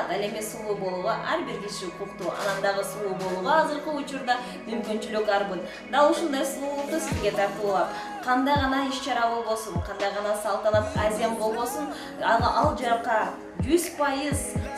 ал эми сулуу болууга ар бир киши укуктуу. Анан дагы сулуу болууга азыркы учурда мүмкүнчүлүк арбын. Дал ушундай сулуулукту сизге тартуулап, кандай гана иш-чара болбосун, кандай гана салтанат азем болбосун, ал жака 100%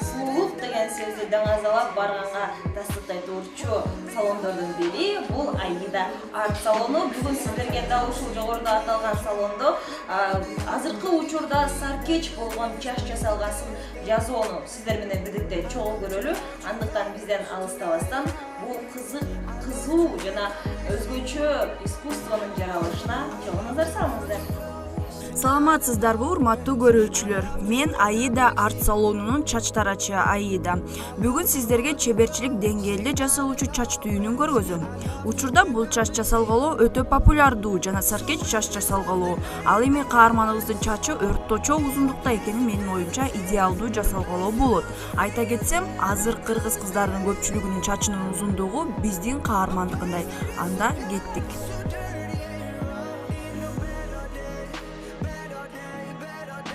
сулуулук деген сөздү даңазалап барганга тастыктай турчу салондордун бири бул Аида арт салону. Бүгүн сиздерге дал ушул жогоруда аталган салондо азыркы учурда саркеч болгон чач жасалгасын жазууну сиздер менен бирдикте чогуу көрөлү. Андыктан бизден алыстабастан бул кызуу жана өзгөчө искусствонун жаралышына чоң назар салыңыздар. Саламатсыздарбы, урматтуу көрүүчүлөр. Мен Аида арт салонунун чач тарачы Аида. Бүгүн сиздерге чеберчилик деңгээлде жасалуучу чач түйүнүн көргөзөм. Учурда бул чач жасалгалоо өтө популярдуу жана саркеч чач жасалгалоо. Ал эми каарманыбыздын чачы орточо узундукта экени менин оюмча идеалдуу жасалгалоо болот. Айта кетсем, азыр кыргыз кыздарынын көпчүлүгүнүн чачынын узундугу биздин каармандыкындай. Анда кеттик.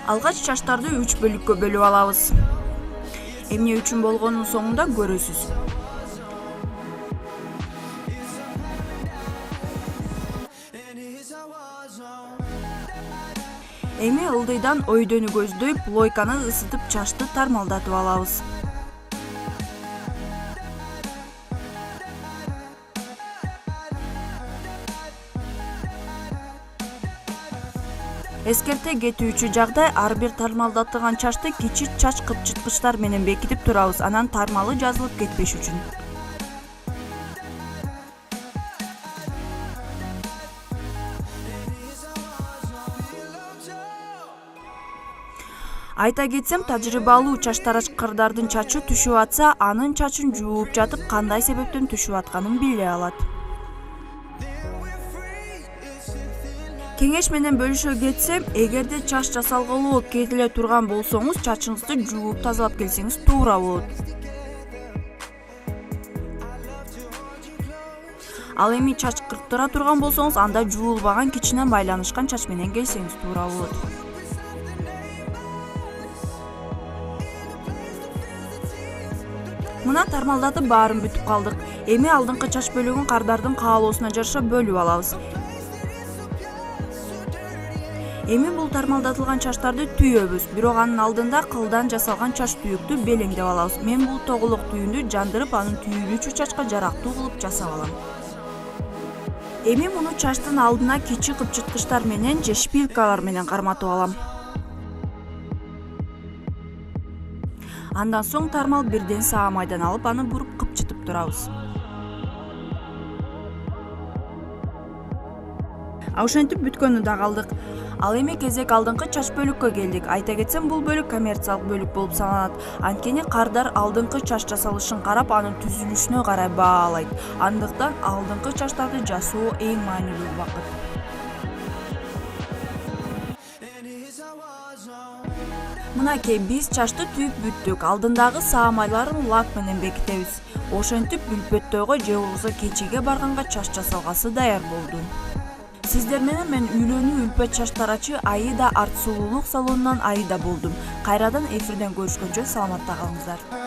Алгач чачтарды 3 бөлүккө бөлүп алабыз. Эмне үчүн болгонун соңунда көрөсүз. Эми ылдыйдан өйдөнү көздөй плойканы ысытып чачты тармалдатып алабыз. Эскерте кетүүчү жагдай ар бир тармалдатылган чачты кичи чач кыпчыткычтар менен бекитип турабыз, анан тармалы жазылып кетпеш үчүн. Айта кетсем, тажрыйбалуу чач тарачкырдардын чачы түшүп атса, анын чачын жууп жатып кандай себептен түшүп атканын биле алат. Кеңеш менен бөлүшө кетсем, эгерде чач жасалгалоо кетиле турган болсоңуз, чачыңызды жууп тазалап келсеңиз туура болот. Ал эми чач кырктыра турган болсоңуз, анда жуулбаган кичинен байланышкан чач менен келсеңиз туура болот. Мына тармалдатып баарын бүтүп калдык. Эми алдыңкы чач бөлүгүн кардардын каалоосуна жараша бөлүп алабыз. Эми бул тармалдатылган чачтарды түйөбүз, бирок анын алдында кылдан жасалган чач түйүктү белеңдеп алабыз. Мен бул тоголок түйүндү жандырып, анын түйүлүүчү чачка жарактуу кылып жасап алам. Эми муну чачтын алдына кичи кыпчыткычтар менен же шпилькалар менен карматып алам. Андан соң тармал бирден саа майдан алып, аны буруп кыпчытып турабыз. Ошентип бүткөнү да калдык. Ал эми кезек алдыңкы чач бөлүккө келдик. Айта кетсем, бул бөлүк коммерциялык бөлүк болуп саналат. Анткени кардар алдыңкы чач жасалышын карап, анын түзүлүшүнө карай баалайт. Андыктан алдыңкы чачтарды жасоо эң маанилүү убакыт. Мынакей, биз чачты түйүп бүттүк. Алдындагы саамайларын лак менен бекитебиз. Ошентип үлпөттөйгө же болбосо кечиге барганга чач жасалгасы даяр болду. Сиздер менен мен үйлөнүү үлпөт чач тарачы Аида арт сулуулук салонунан Аида болдум. Кайрадан эфирден көрүшкөнчө саламатта калыңыздар.